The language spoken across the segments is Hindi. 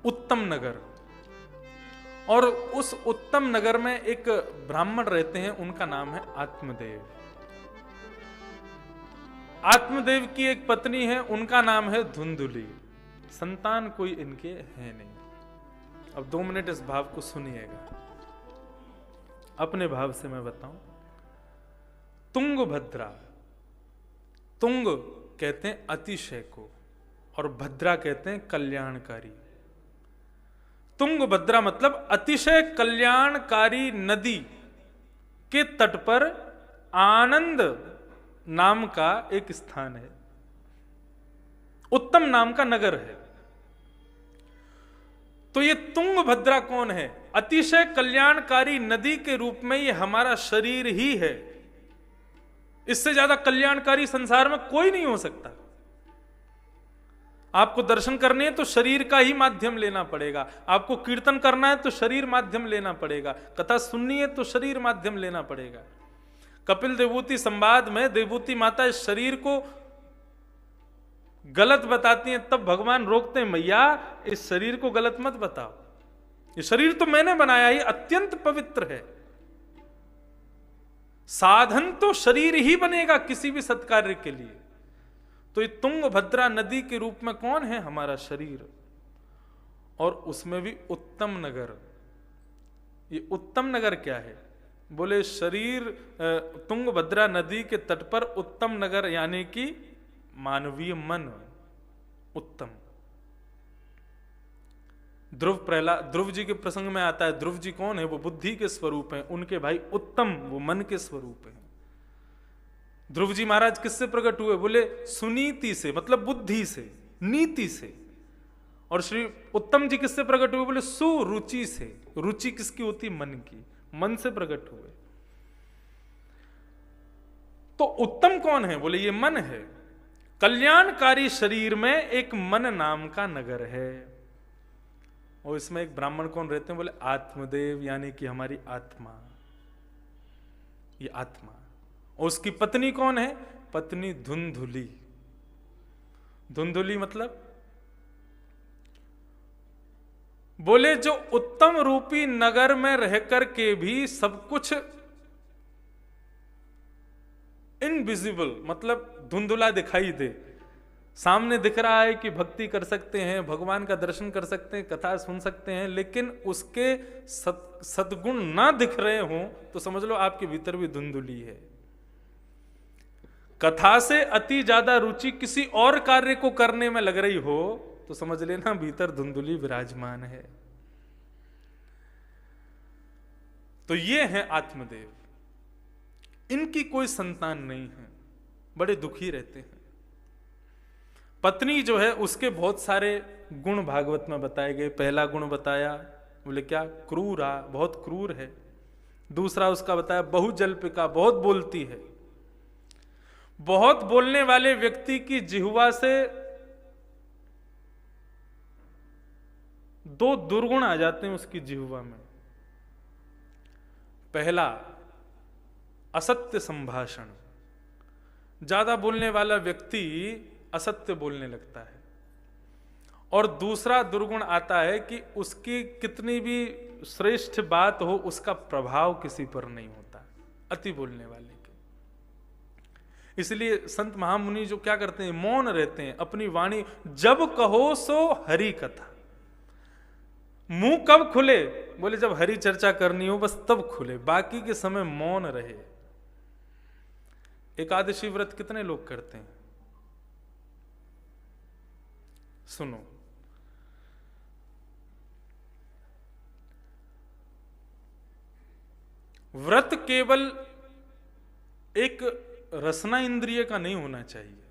उत्तम नगर। और उस उत्तम नगर में एक ब्राह्मण रहते हैं, उनका नाम है आत्मदेव। आत्मदेव की एक पत्नी है, उनका नाम है धुंधुली। संतान कोई इनके है नहीं। अब 2 मिनट इस भाव को सुनिएगा, अपने भाव से मैं बताऊं। तुंगभद्रा, तुंग कहते हैं अतिशय को और भद्रा कहते हैं कल्याणकारी। तुंगभद्रा मतलब अतिशय कल्याणकारी नदी के तट पर आनंद नाम का एक स्थान है, उत्तम नाम का नगर है। तो ये तुंगभद्रा कौन है? अतिशय कल्याणकारी नदी के रूप में ये हमारा शरीर ही है। इससे ज्यादा कल्याणकारी संसार में कोई नहीं हो सकता। आपको दर्शन करने हैं तो शरीर का ही माध्यम लेना पड़ेगा, आपको कीर्तन करना है तो शरीर माध्यम लेना पड़ेगा, कथा सुननी है तो शरीर माध्यम लेना पड़ेगा। कपिल देवभूति संवाद में देवभूति माता इस शरीर को गलत बताती हैं, तब भगवान रोकते हैं, मैया इस शरीर को गलत मत बताओ, ये शरीर तो मैंने बनाया, ये अत्यंत पवित्र है। साधन तो शरीर ही बनेगा किसी भी सत्कार्य के लिए। तो ये तुंगभद्रा नदी के रूप में कौन है? हमारा शरीर, और उसमें भी उत्तम नगर। ये उत्तम नगर क्या है? बोले शरीर तुंगभद्रा नदी के तट पर उत्तम नगर यानी कि मानवीय मन उत्तम। ध्रुव जी के प्रसंग में आता है, ध्रुव जी कौन है? वो बुद्धि के स्वरूप हैं, उनके भाई उत्तम वो मन के स्वरूप हैं। ध्रुव जी महाराज किससे प्रकट हुए? बोले सुनीति से, मतलब बुद्धि से, नीति से। और श्री उत्तम जी किससे प्रकट हुए? बोले सुरुचि से। रुचि किसकी होती? मन की, मन से प्रकट हुए। तो उत्तम कौन है? बोले ये मन है। कल्याणकारी शरीर में एक मन नाम का नगर है, और इसमें एक ब्राह्मण कौन रहते हैं? बोले आत्मदेव, यानी कि हमारी आत्मा, ये आत्मा। और उसकी पत्नी कौन है? पत्नी धुंधुली। धुंधुली मतलब बोले जो उत्तम रूपी नगर में रहकर के भी सब कुछ इनविजिबल, मतलब धुंधुला दिखाई दे। सामने दिख रहा है कि भक्ति कर सकते हैं, भगवान का दर्शन कर सकते हैं, कथा सुन सकते हैं, लेकिन उसके सद्गुण ना दिख रहे हों तो समझ लो आपके भीतर भी धुंधुली है। कथा से अति ज्यादा रुचि किसी और कार्य को करने में लग रही हो तो समझ लेना भीतर धुंधुली विराजमान है। तो ये है आत्मदेव। इनकी कोई संतान नहीं है, बड़े दुखी रहते हैं। पत्नी जो है उसके बहुत सारे गुण भागवत में बताए गए। पहला गुण बताया, बोले क्या? क्रूरा, बहुत क्रूर है। दूसरा उसका बताया बहुजल्पिका, बहुत बोलती है। बहुत बोलने वाले व्यक्ति की जिह्वा से 2 दुर्गुण आ जाते हैं उसकी जिह्वा में। पहला असत्य संभाषण, ज्यादा बोलने वाला व्यक्ति असत्य बोलने लगता है। और दूसरा दुर्गुण आता है कि उसकी कितनी भी श्रेष्ठ बात हो उसका प्रभाव किसी पर नहीं होता, अति बोलने वाले के। इसलिए संत महामुनि जो क्या करते हैं? मौन रहते हैं। अपनी वाणी जब कहो सो हरि कथा। मुंह कब खुले? बोले जब हरि चर्चा करनी हो बस तब खुले, बाकी के समय मौन रहे। एकादशी व्रत कितने लोग करते हैं? सुनो, व्रत केवल एक रसना इंद्रिय का नहीं होना चाहिए।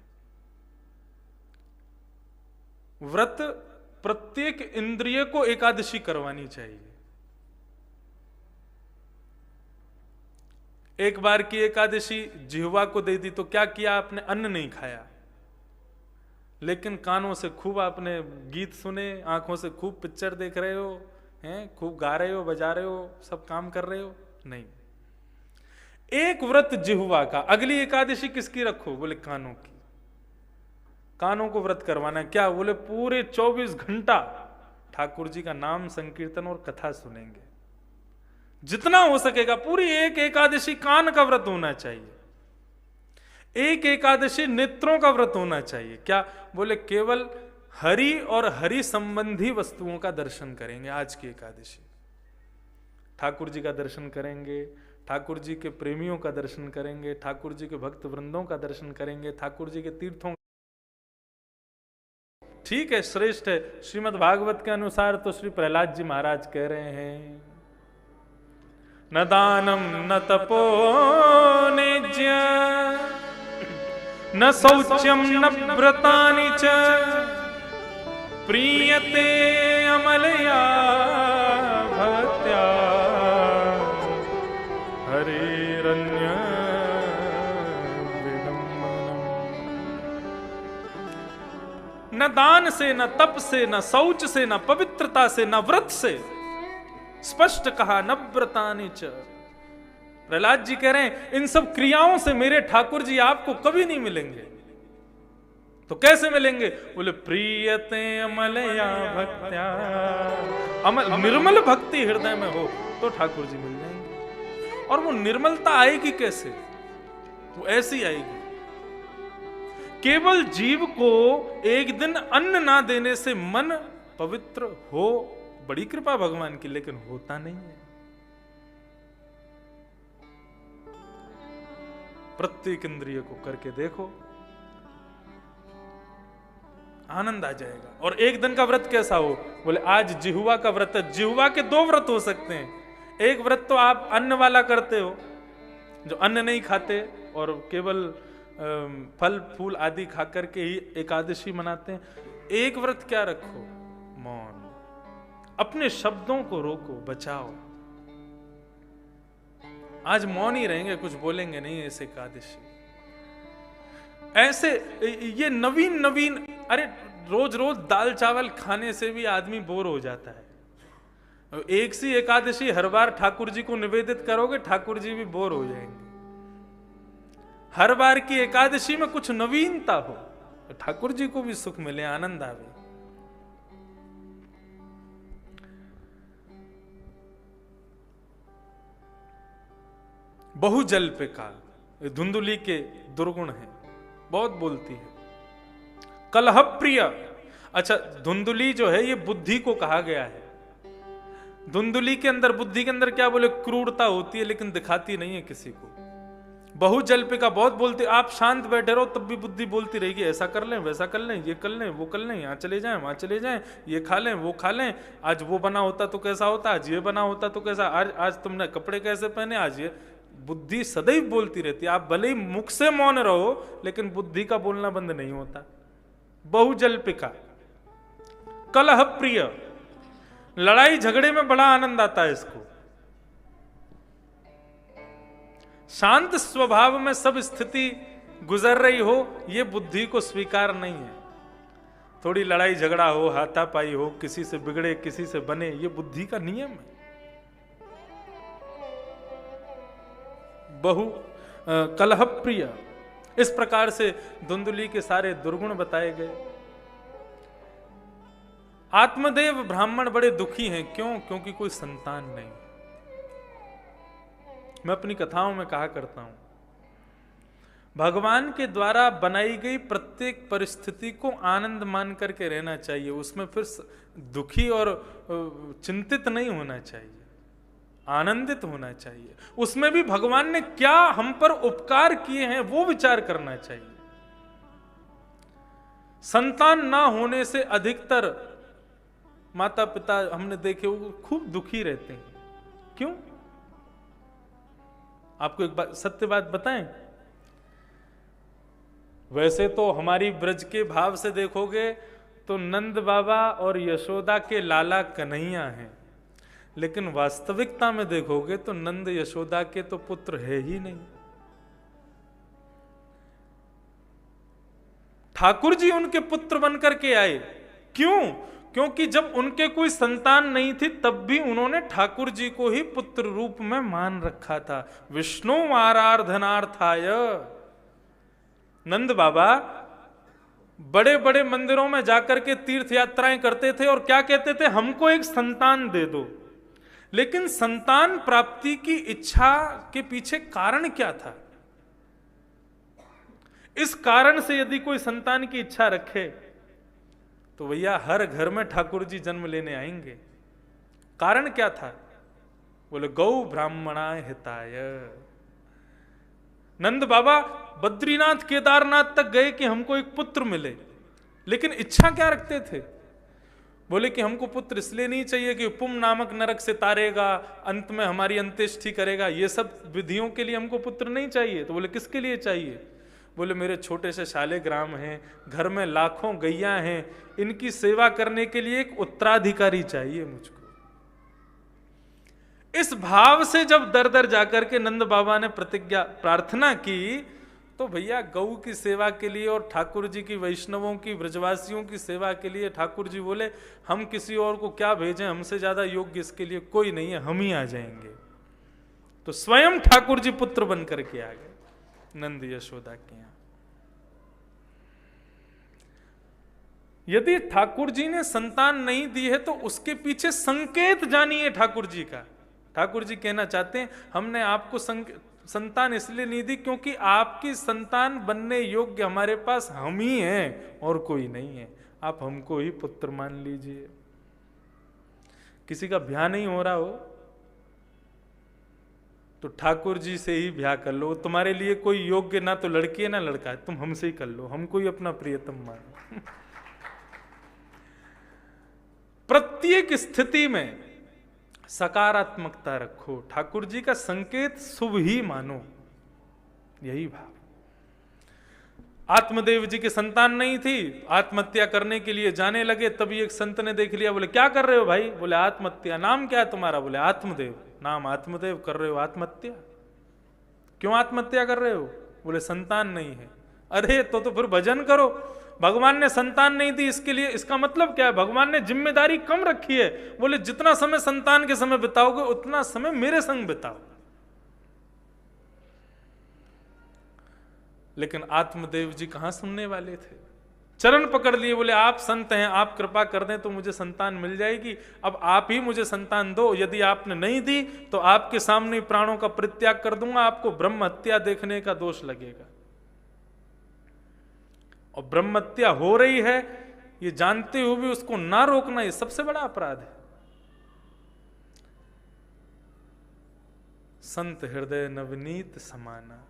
व्रत प्रत्येक इंद्रिय को एकादशी करवानी चाहिए। एक बार की एकादशी जिह्वा को दे दी तो क्या किया आपने? अन्न नहीं खाया, लेकिन कानों से खूब आपने गीत सुने, आंखों से खूब पिक्चर देख रहे हो, हैं, खूब गा रहे हो, बजा रहे हो, सब काम कर रहे हो? नहीं। एक व्रत जिह्वा का। अगली एकादशी किसकी रखो? बोले कानों की। कानों को व्रत करवाना। क्या? बोले पूरे 24 घंटा ठाकुर जी का नाम संकीर्तन और कथा सुनेंगे। जितना हो सकेगा पूरी एक एकादशी कान का व्रत होना चाहिए, एक एकादशी नेत्रों का व्रत होना चाहिए। क्या बोले? केवल हरि और हरि संबंधी वस्तुओं का दर्शन करेंगे। आज की एकादशी ठाकुर जी का दर्शन करेंगे, ठाकुर जी के प्रेमियों का दर्शन करेंगे, ठाकुर जी के भक्त वृंदों का दर्शन करेंगे, ठाकुर जी के तीर्थों। ठीक है, श्रेष्ठ है। श्रीमद् भागवत के अनुसार तो श्री प्रहलाद जी महाराज कह रहे हैं, न दानम न तपो नेज्य न शौच्यम न व्रतानि च प्रीयते अमलया भक्त्या हरिरन्य विडम्बनम्। न दान से, न तप से, न शौच से, न पवित्रता से, न व्रत से, स्पष्ट कहा न व्रतानि च। प्रहलाद जी कह रहे हैं इन सब क्रियाओं से मेरे ठाकुर जी आपको कभी नहीं मिलेंगे। तो कैसे मिलेंगे? बोले प्रीयते अमलया भक्त्या, अमल निर्मल भक्ति हृदय में हो तो ठाकुर जी मिल जाएंगे। और वो निर्मलता आएगी कैसे? वो ऐसी आएगी, केवल जीव को एक दिन अन्न ना देने से मन पवित्र हो, बड़ी कृपा भगवान की, लेकिन होता नहीं है। प्रत्येक इंद्रिय को करके देखो, आनंद आ जाएगा। और एक दिन का व्रत कैसा हो? बोले आज जिह्वा का व्रत है। जिह्वा के दो व्रत हो सकते हैं। एक व्रत तो आप अन्न वाला करते हो, जो अन्न नहीं खाते और केवल फल फूल आदि खा करके ही एकादशी मनाते हैं। एक व्रत क्या रखो? मौन, अपने शब्दों को रोको, बचाओ। आज मौन ही रहेंगे, कुछ बोलेंगे नहीं इस एकादशी। ऐसे ये नवीन नवीन, अरे रोज रोज दाल चावल खाने से भी आदमी बोर हो जाता है। एक सी एकादशी हर बार ठाकुर जी को निवेदित करोगे, ठाकुर जी भी बोर हो जाएंगे। हर बार की एकादशी में कुछ नवीनता हो, ठाकुर जी को भी सुख मिले, आनंद आवे। बहु जल पे काल, धुंधुली के दुर्गुण है, बहुत बोलती है। कलह प्रिय, अच्छा धुंधुली जो है ये बुद्धि को कहा गया है। धुंधुली के अंदर, बुद्धि के अंदर क्या बोले? क्रूरता होती है, लेकिन दिखाती नहीं है किसी को। बहु जल पे का बहुत बोलते, आप शांत बैठे रहो तब भी बुद्धि बोलती रहेगी, ऐसा कर लें, वैसा कर लें, ये कर लें, वो कर लें, यहाँ चले जाएं, वहां चले जाएं, ये खा लें, वो खा लें, आज वो बना होता तो कैसा होता, आज ये बना होता तो कैसा, आज तुमने कपड़े कैसे पहने, आज ये। बुद्धि सदैव बोलती रहती है। आप भले ही मुख से मौन रहो, लेकिन बुद्धि का बोलना बंद नहीं होता। बहुजल्पिका, कलह प्रिय, लड़ाई झगड़े में बड़ा आनंद आता है इसको। शांत स्वभाव में सब स्थिति गुजर रही हो, यह बुद्धि को स्वीकार नहीं है। थोड़ी लड़ाई झगड़ा हो, हाथापाई हो, किसी से बिगड़े किसी से बने, यह बुद्धि का नियम है। बहु कलह प्रिय, इस प्रकार से धुंधुली के सारे दुर्गुण बताए गए। आत्मदेव ब्राह्मण बड़े दुखी हैं, क्यों? क्योंकि कोई संतान नहीं। मैं अपनी कथाओं में कहा करता हूं, भगवान के द्वारा बनाई गई प्रत्येक परिस्थिति को आनंद मान करके रहना चाहिए। उसमें फिर दुखी और चिंतित नहीं होना चाहिए, आनंदित होना चाहिए। उसमें भी भगवान ने क्या हम पर उपकार किए हैं वो विचार करना चाहिए। संतान ना होने से अधिकतर माता पिता हमने देखे वो खूब दुखी रहते हैं। क्यों? आपको एक बात, सत्य बात बताएं, वैसे तो हमारी ब्रज के भाव से देखोगे तो नंद बाबा और यशोदा के लाला कन्हैया हैं, लेकिन वास्तविकता में देखोगे तो नंद यशोदा के तो पुत्र है ही नहीं। ठाकुर जी उनके पुत्र बनकर के आए। क्यों? क्योंकि जब उनके कोई संतान नहीं थी तब भी उन्होंने ठाकुर जी को ही पुत्र रूप में मान रखा था। विष्णु आराधनार्थाय, नंद बाबा बड़े बड़े मंदिरों में जाकर के तीर्थ यात्राएं करते थे और क्या कहते थे, हमको एक संतान दे दो। लेकिन संतान प्राप्ति की इच्छा के पीछे कारण क्या था? इस कारण से यदि कोई संतान की इच्छा रखे तो भैया हर घर में ठाकुर जी जन्म लेने आएंगे। कारण क्या था? बोले गौ ब्राह्मणाय हिताय। नंद बाबा बद्रीनाथ केदारनाथ तक गए कि हमको एक पुत्र मिले, लेकिन इच्छा क्या रखते थे? बोले कि हमको पुत्र इसलिए नहीं चाहिए कि पुम नामक नरक से तारेगा, अंत में हमारी अंत्येष्टि करेगा, ये सब विधियों के लिए हमको पुत्र नहीं चाहिए। तो बोले किसके लिए चाहिए? बोले मेरे छोटे से शालिग्राम हैं, घर में लाखों गैया हैं, इनकी सेवा करने के लिए एक उत्तराधिकारी चाहिए मुझको। इस भाव से जब दर दर जाकर के नंद बाबा ने प्रतिज्ञा प्रार्थना की, तो भैया गौ की सेवा के लिए और ठाकुर जी की, वैष्णवों की, ब्रजवासियों की सेवा के लिए ठाकुर जी बोले हम किसी और को क्या भेजें, हमसे ज्यादा योग्य इसके लिए कोई नहीं है, हम ही आ जाएंगे। तो स्वयं ठाकुर जी पुत्र बन करके आ गए नंद यशोदा के यहां। यदि ठाकुर जी ने संतान नहीं दी है तो उसके पीछे संकेत जानिए ठाकुर जी का। ठाकुर जी कहना चाहते हैं हमने आपको संतान इसलिए नहीं दी क्योंकि आपकी संतान बनने योग्य हमारे पास हम ही हैं और कोई नहीं है, आप हमको ही पुत्र मान लीजिए। किसी का ब्याह नहीं हो रहा हो तो ठाकुर जी से ही ब्याह कर लो, तुम्हारे लिए कोई योग्य ना तो लड़की है ना लड़का है, तुम हमसे ही कर लो, हमको ही अपना प्रियतम मानो। प्रत्येक स्थिति में सकारात्मकता रखो, ठाकुर जी का संकेत शुभ ही मानो, यही भाव। आत्मदेव जी की संतान नहीं थी, आत्महत्या करने के लिए जाने लगे, तभी एक संत ने देख लिया, बोले क्या कर रहे हो भाई? बोले आत्महत्या। नाम क्या है तुम्हारा? बोले आत्मदेव। नाम आत्मदेव, कर रहे हो आत्महत्या? क्यों आत्महत्या कर रहे हो? बोले संतान नहीं है। अरे तो फिर भजन करो, भगवान ने संतान नहीं दी इसके लिए, इसका मतलब क्या है? भगवान ने जिम्मेदारी कम रखी है। बोले जितना समय संतान के समय बिताओगे उतना समय मेरे संग बिताओ। लेकिन आत्मदेव जी कहां सुनने वाले थे, चरण पकड़ लिए, बोले आप संत हैं, आप कृपा कर दें तो मुझे संतान मिल जाएगी, अब आप ही मुझे संतान दो, यदि आपने नहीं दी तो आपके सामने प्राणों का परित्याग कर दूंगा, आपको ब्रह्म हत्या देखने का दोष लगेगा। और ब्रह्म हत्या हो रही है ये जानते हुए भी उसको ना रोकना, ये सबसे बड़ा अपराध है। संत हृदय नवनीत समाना।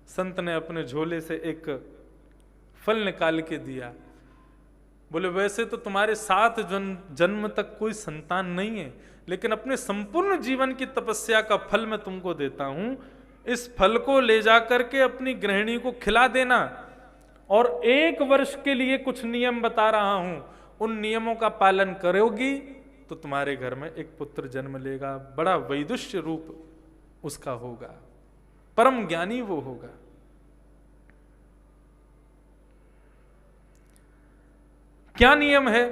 संत ने अपने झोले से एक फल निकाल के दिया, बोले वैसे तो तुम्हारे 7 जन्म तक कोई संतान नहीं है, लेकिन अपने संपूर्ण जीवन की तपस्या का फल मैं तुमको देता हूं, इस फल को ले जाकर के अपनी गृहिणी को खिला देना, और 1 वर्ष के लिए कुछ नियम बता रहा हूं, उन नियमों का पालन करोगी तो तुम्हारे घर में एक पुत्र जन्म लेगा, बड़ा वैदुष्य रूप उसका होगा, परम ज्ञानी वो होगा। क्या नियम है?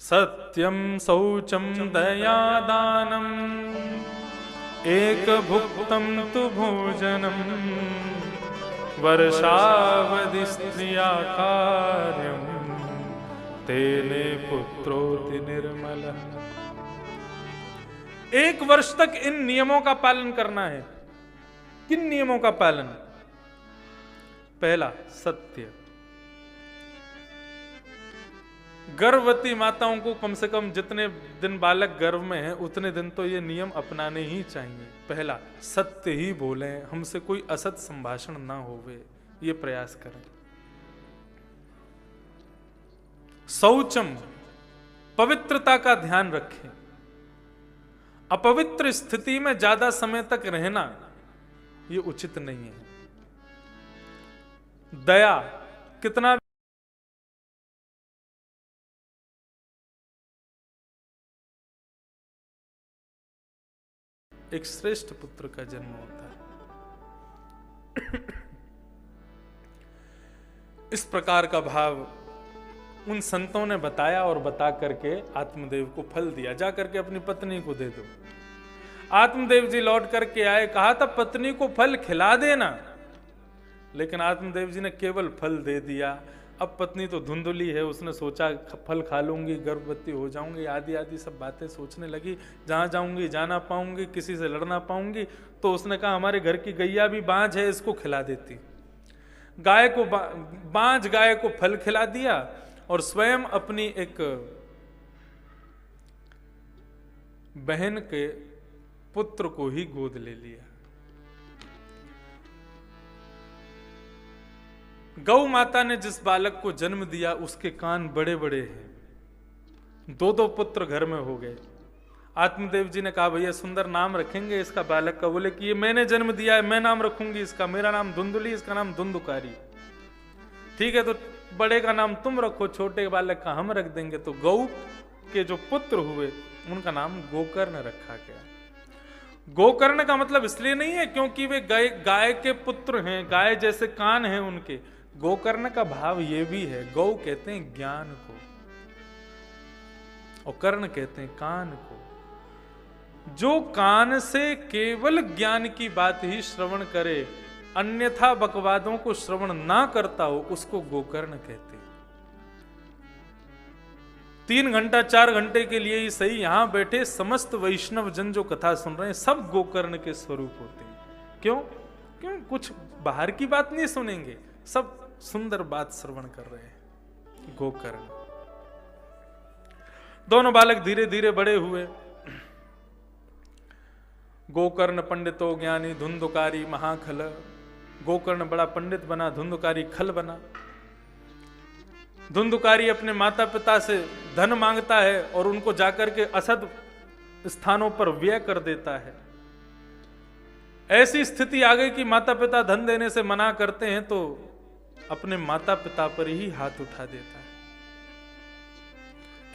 सत्यम शौचम दया दानम एक भुक्तम तु भोजनम वर्षावधि स्त्रिया कार्यम तेने पुत्रोति निर्मल। 1 वर्ष तक इन नियमों का पालन करना है। किन नियमों का पालन? पहला सत्य। गर्भवती माताओं को कम से कम जितने दिन बालक गर्भ में है उतने दिन तो ये नियम अपनाने ही चाहिए। पहला सत्य ही बोलें, हमसे कोई असत संभाषण ना होवे, ये प्रयास करें। शौचम, पवित्रता का ध्यान रखें। अपवित्र स्थिति में ज्यादा समय तक रहना ये उचित नहीं है। दया, कितना एक श्रेष्ठ पुत्र का जन्म होता है। इस प्रकार का भाव उन संतों ने बताया और बता करके आत्मदेव को फल दिया, जा करके अपनी पत्नी को दे दो। आत्मदेव जी लौट करके आए, कहा था पत्नी को फल खिला देना, लेकिन आत्मदेव जी ने केवल फल दे दिया। अब पत्नी तो धुंधली है, उसने सोचा फल खा लूंगी, गर्भवती हो जाऊंगी, आदि आदि सब बातें सोचने लगी। जहां जाऊंगी जा ना पाऊंगी, किसी से लड़ ना पाऊंगी। तो उसने कहा हमारे घर की गैया भी बांझ है, इसको खिला देती। गाय को बांझ गाय को फल खिला दिया और स्वयं अपनी एक बहन के पुत्र को ही गोद ले लिया। गौ माता ने जिस बालक को जन्म दिया उसके कान बड़े बड़े हैं। 2-2 पुत्र घर में हो गए। आत्मदेव जी ने कहा भैया सुंदर नाम रखेंगे इसका बालक का। बोले कि ये मैंने जन्म दिया है, मैं नाम रखूंगी इसका, मेरा नाम धुंधुली, इसका नाम धुंधुकारी। ठीक है, तो बड़े का नाम तुम रखो, छोटे बालक का हम रख देंगे। तो गौ के जो पुत्र हुए उनका नाम गोकर्ण रखा गया। गोकर्ण का मतलब इसलिए नहीं है क्योंकि वे गाय के पुत्र हैं, गाय जैसे कान हैं उनके। गोकर्ण का भाव ये भी है, गौ कहते हैं ज्ञान को और कर्ण कहते हैं कान को। जो कान से केवल ज्ञान की बात ही श्रवण करे, अन्यथा बकवादों को श्रवण ना करता हो, उसको गोकर्ण कहते हैं। 3 घंटा 4 घंटे के लिए ही सही यहां बैठे समस्त वैष्णव जन जो कथा सुन रहे हैं सब गोकर्ण के स्वरूप होते हैं। क्यों? कुछ बाहर की बात नहीं सुनेंगे, सब सुंदर बात श्रवण कर रहे हैं। गोकर्ण। दोनों बालक धीरे धीरे बड़े हुए। गोकर्ण पंडितो ज्ञानी धुंधुकारी महाखल। गोकर्ण बड़ा पंडित बना, धुंधुकारी खल बना। धुंधुकारी अपने माता पिता से धन मांगता है और उनको जाकर के असद स्थानों पर व्यय कर देता है। ऐसी स्थिति आ गई कि माता पिता धन देने से मना करते हैं तो अपने माता पिता पर ही हाथ उठा देता है।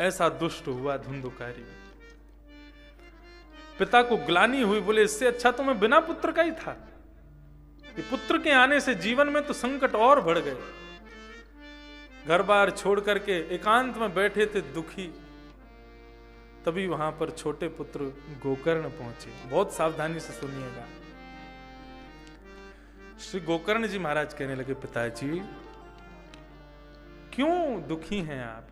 ऐसा दुष्ट हुआ धुंधुकारी। पिता को ग्लानि हुई, बोले इससे अच्छा तो मैं बिना पुत्र का ही था। ये पुत्र के आने से जीवन में तो संकट और बढ़ गए। घर बार छोड़ करके एकांत में बैठे थे दुखी। तभी वहां पर छोटे पुत्र गोकर्ण पहुंचे। बहुत सावधानी से सुनिएगा। श्री गोकर्ण जी महाराज कहने लगे, पिताजी क्यों दुखी हैं आप?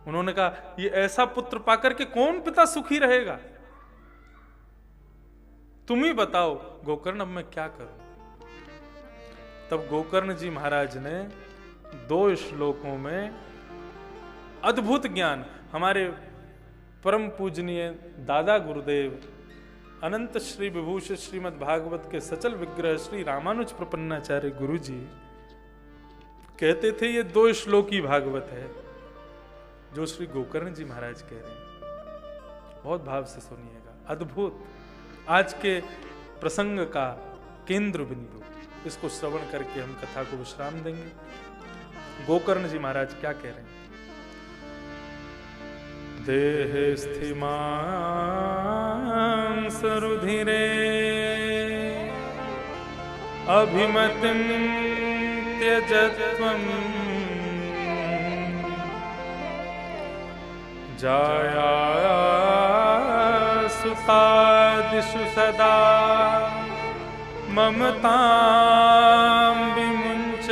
उन्होंने कहा ये ऐसा पुत्र पाकर के कौन पिता सुखी रहेगा? तुम ही बताओ गोकर्ण, अब मैं क्या करूं? तब गोकर्ण जी महाराज ने 2 श्लोकों में अद्भुत ज्ञान, हमारे परम पूजनीय दादा गुरुदेव अनंत श्री विभूषित श्रीमद् भागवत के सचल विग्रह श्री रामानुज प्रपन्नाचार्य गुरु जी कहते थे ये 2 श्लोकी भागवत है जो श्री गोकर्ण जी महाराज कह रहे हैं। बहुत भाव से सुनिएगा। अद्भुत, आज के प्रसंग का केंद्र बिंदु। इसको श्रवण करके हम कथा को विश्राम देंगे। गोकर्ण जी महाराज क्या कह रहे हैं? देहे स्थिमां सरुधिरे अभिमतिं त्यजत्वम् जाया सुतादिषु सदा ममतां विमुञ्च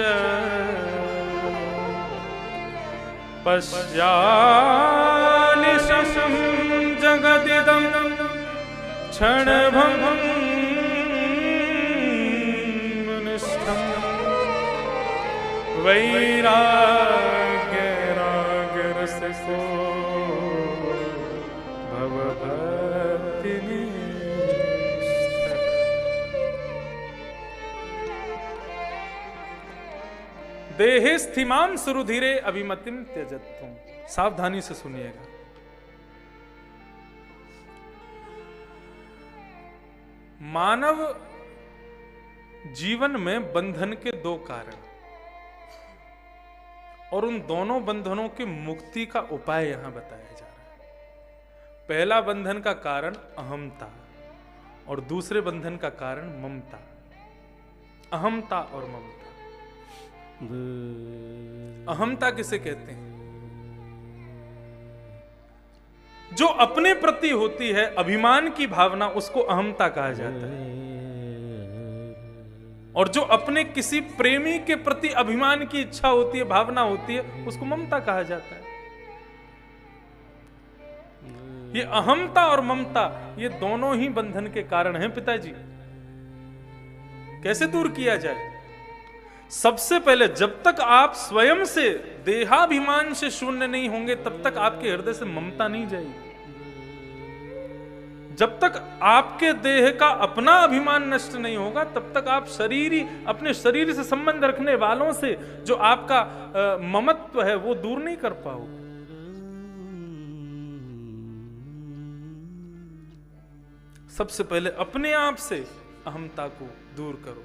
पश्यानिशं जगदिदं क्षणभङ्गं निष्ठं वैराग्यरागरसको देहे स्थिमां सुरुधिरे अभिमतिम त्यजत्वम्। सावधानी से सुनिएगा। मानव जीवन में बंधन के 2 कारण और उन दोनों बंधनों की मुक्ति का उपाय यहां बताया जा रहा है। पहला बंधन का कारण अहमता और दूसरे बंधन का कारण ममता। अहमता और ममता। अहमता किसे कहते हैं? जो अपने प्रति होती है अभिमान की भावना, उसको अहमता कहा जाता है। और जो अपने किसी प्रेमी के प्रति अभिमान की इच्छा होती है, भावना होती है, उसको ममता कहा जाता है। ये अहमता और ममता, ये दोनों ही बंधन के कारण हैं पिताजी। कैसे दूर किया जाए? सबसे पहले जब तक आप स्वयं से देहाभिमान से शून्य नहीं होंगे, तब तक आपके हृदय से ममता नहीं जाएगी। जब तक आपके देह का अपना अभिमान नष्ट नहीं होगा, तब तक आप अपने शरीर से संबंध रखने वालों से जो आपका ममत्व है वो दूर नहीं कर पाओगे। सबसे पहले अपने आप से अहमता को दूर करो।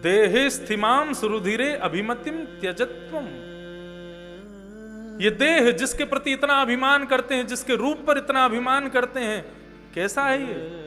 देहे स्थिमां सुरुधिरे अभिमतिम त्यजत्वम। ये देह जिसके प्रति इतना अभिमान करते हैं, जिसके रूप पर इतना अभिमान करते हैं, कैसा है ये?